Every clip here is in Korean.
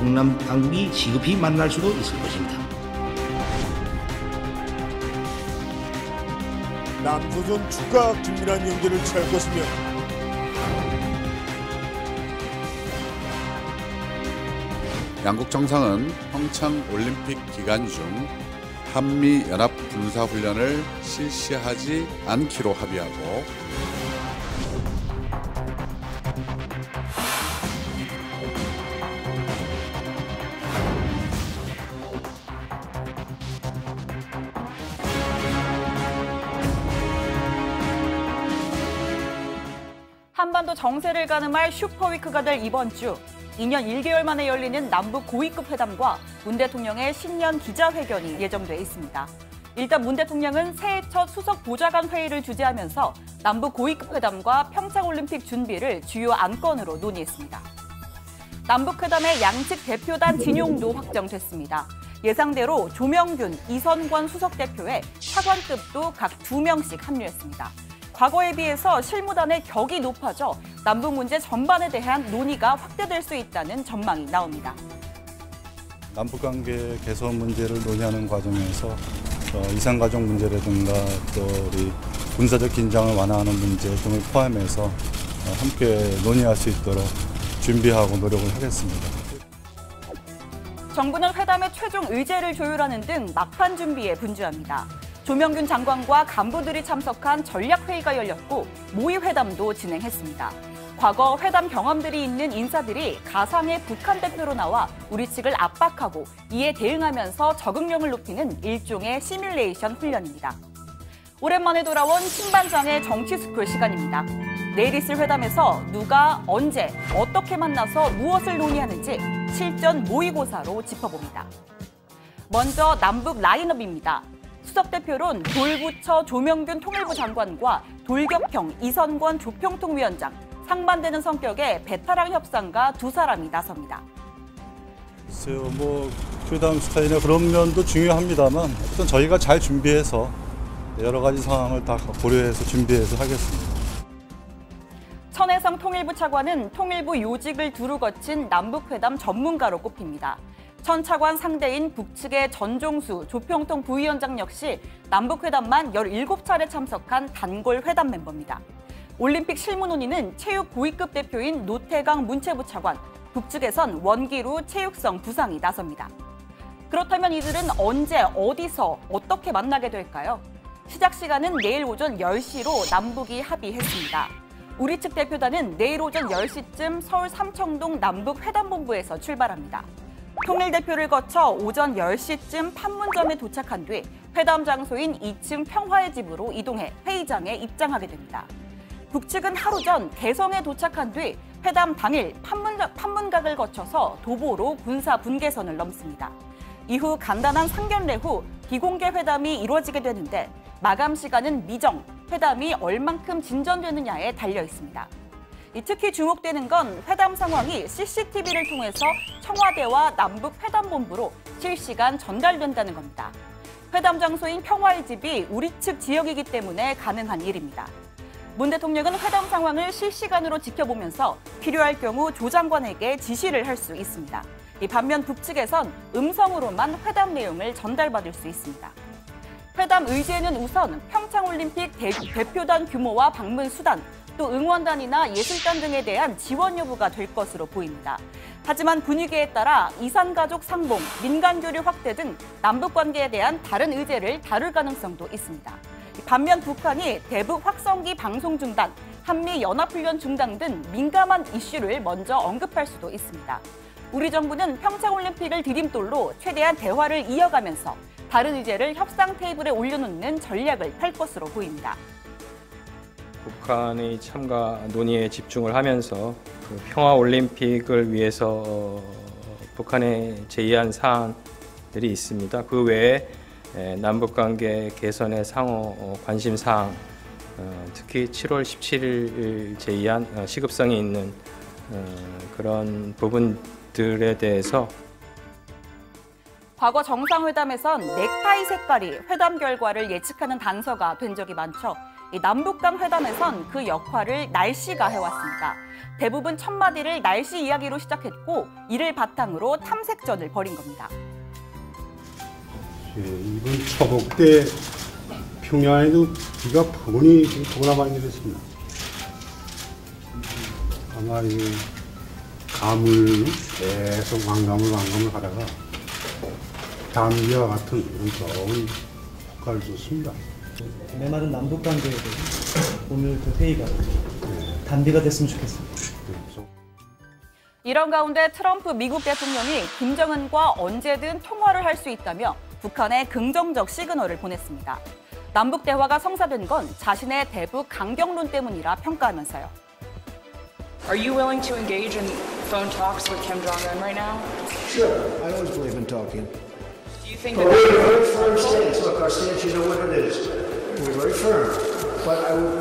홍남 당국이 시급히 만날 수도 있을 것입니다. 남조선 주가 긴밀한 연계를 취할 것이며 양국 정상은 평창올림픽 기간 중 한미연합군사훈련을 실시하지 않기로 합의하고 한반도 정세를 가늠할 슈퍼위크가 될 이번 주, 2년 1개월 만에 열리는 남북 고위급 회담과 문 대통령의 신년 기자회견이 예정돼 있습니다. 일단 문 대통령은 새해 첫 수석 보좌관 회의를 주재하면서 남북 고위급 회담과 평창올림픽 준비를 주요 안건으로 논의했습니다. 남북 회담의 양측 대표단 진용도 확정됐습니다. 예상대로 조명균, 이선권 수석 대표에 차관급도 각 2명씩 합류했습니다. 과거에 비해서 실무단의 격이 높아져 남북 문제 전반에 대한 논의가 확대될 수 있다는 전망이 나옵니다. 남북관계 개선 문제를 논의하는 과정에서 이산가족 문제라든가 또 우리 군사적 긴장을 완화하는 문제 등을 포함해서 함께 논의할 수 있도록 준비하고 노력을 하겠습니다. 정부는 회담의 최종 의제를 조율하는 등 막판 준비에 분주합니다. 조명균 장관과 간부들이 참석한 전략회의가 열렸고 모의 회담도 진행했습니다. 과거 회담 경험들이 있는 인사들이 가상의 북한 대표로 나와 우리 측을 압박하고 이에 대응하면서 적응력을 높이는 일종의 시뮬레이션 훈련입니다. 오랜만에 돌아온 신반장의 정치스쿨 시간입니다. 내일 있을 회담에서 누가 언제 어떻게 만나서 무엇을 논의하는지 실전 모의고사로 짚어봅니다. 먼저 남북 라인업입니다. 수석 대표론 돌부처 조명균 통일부 장관과 돌격형 이선권 조평통위원장, 상반되는 성격의 베테랑 협상가 2사람이 나섭니다. 글쎄요, 회담 스타일이나 그런 면도 중요합니다만 일단 저희가 잘 준비해서 여러 가지 상황을 다 고려해서 준비해서 하겠습니다. 천혜성 통일부 차관은 통일부 요직을 두루 거친 남북회담 전문가로 꼽힙니다. 천 차관 상대인 북측의 전종수 조평통 부위원장 역시 남북회담만 17차례 참석한 단골 회담 멤버입니다. 올림픽 실무 논의는 체육 고위급 대표인 노태강 문체부 차관, 북측에선 원기루 체육성 부상이 나섭니다. 그렇다면 이들은 언제, 어디서, 어떻게 만나게 될까요? 시작 시간은 내일 오전 10시로 남북이 합의했습니다. 우리 측 대표단은 내일 오전 10시쯤 서울 삼청동 남북회담본부에서 출발합니다. 통일대표를 거쳐 오전 10시쯤 판문점에 도착한 뒤 회담 장소인 2층 평화의 집으로 이동해 회의장에 입장하게 됩니다. 북측은 하루 전 개성에 도착한 뒤 회담 당일 판문각을 거쳐서 도보로 군사 분계선을 넘습니다. 이후 간단한 상견례 후 비공개 회담이 이루어지게 되는데 마감 시간은 미정, 회담이 얼만큼 진전되느냐에 달려 있습니다. 특히 주목되는 건 회담 상황이 CCTV를 통해서 청와대와 남북회담본부로 실시간 전달된다는 겁니다. 회담 장소인 평화의 집이 우리 측 지역이기 때문에 가능한 일입니다. 문 대통령은 회담 상황을 실시간으로 지켜보면서 필요할 경우 조 장관에게 지시를 할 수 있습니다. 반면 북측에선 음성으로만 회담 내용을 전달받을 수 있습니다. 회담 의제는 우선 평창올림픽 대표단 규모와 방문 수단, 또 응원단이나 예술단 등에 대한 지원 여부가 될 것으로 보입니다. 하지만 분위기에 따라 이산가족 상봉, 민간교류 확대 등 남북관계에 대한 다른 의제를 다룰 가능성도 있습니다. 반면 북한이 대북 확성기 방송 중단, 한미연합훈련 중단 등 민감한 이슈를 먼저 언급할 수도 있습니다. 우리 정부는 평창올림픽을 디딤돌로 최대한 대화를 이어가면서 다른 의제를 협상 테이블에 올려놓는 전략을 펼 것으로 보입니다. 북한의 참가 논의에 집중을 하면서 평화올림픽을 위해서 북한에 제의한 사안들이 있습니다. 그 외에 남북관계 개선의 상호 관심사항, 특히 7월 17일 제의한 시급성이 있는 그런 부분들에 대해서 과거 정상회담에선 넥타이 색깔이 회담 결과를 예측하는 단서가 된 적이 많죠. 이 남북 간 회담에선 그 역할을 날씨가 해왔습니다. 대부분 첫 마디를 날씨 이야기로 시작했고 이를 바탕으로 탐색전을 벌인 겁니다. 이번 초복 때 평양에도 비가 폭우니 폭우나 많이 내렸습니다. 아마 이 가물 계속 왕감을 하다가 감기와 같은 무서운 효과를 줬습니다. 메마른 남북 관계에 대해서 오늘 그 회의가 단비가 됐으면 좋겠습니다. 이런 가운데 트럼프 미국 대통령이 김정은과 언제든 통화를 할 수 있다며 북한에 긍정적 시그널을 보냈습니다. 남북 대화가 성사된 건 자신의 대북 강경론 때문이라 평가하면서요. Are you willing to engage in phone talks with Kim Jong-un right now? Sure, I always believe in talking. Do you think But we have a very firm stance. Look, our stance, you know what it is. We're very firm. But I would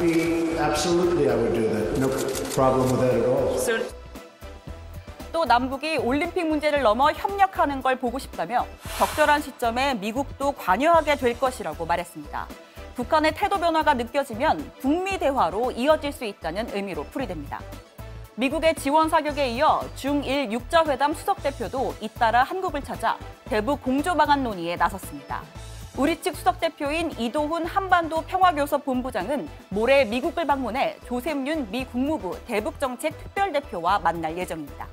do that. No problem with that at all. so? 또 남북이 올림픽 문제를 넘어 협력하는 걸 보고 싶다며 적절한 시점에 미국도 관여하게 될 것이라고 말했습니다. 북한의 태도 변화가 느껴지면 북미 대화로 이어질 수 있다는 의미로 풀이됩니다. 미국의 지원 사격에 이어 중1 육자회담 수석대표도 잇따라 한국을 찾아 대북 공조 방안 논의에 나섰습니다. 우리 측 수석대표인 이도훈 한반도 평화교섭 본부장은 모레 미국을 방문해 조셉윤 미 국무부 대북정책 특별대표와 만날 예정입니다.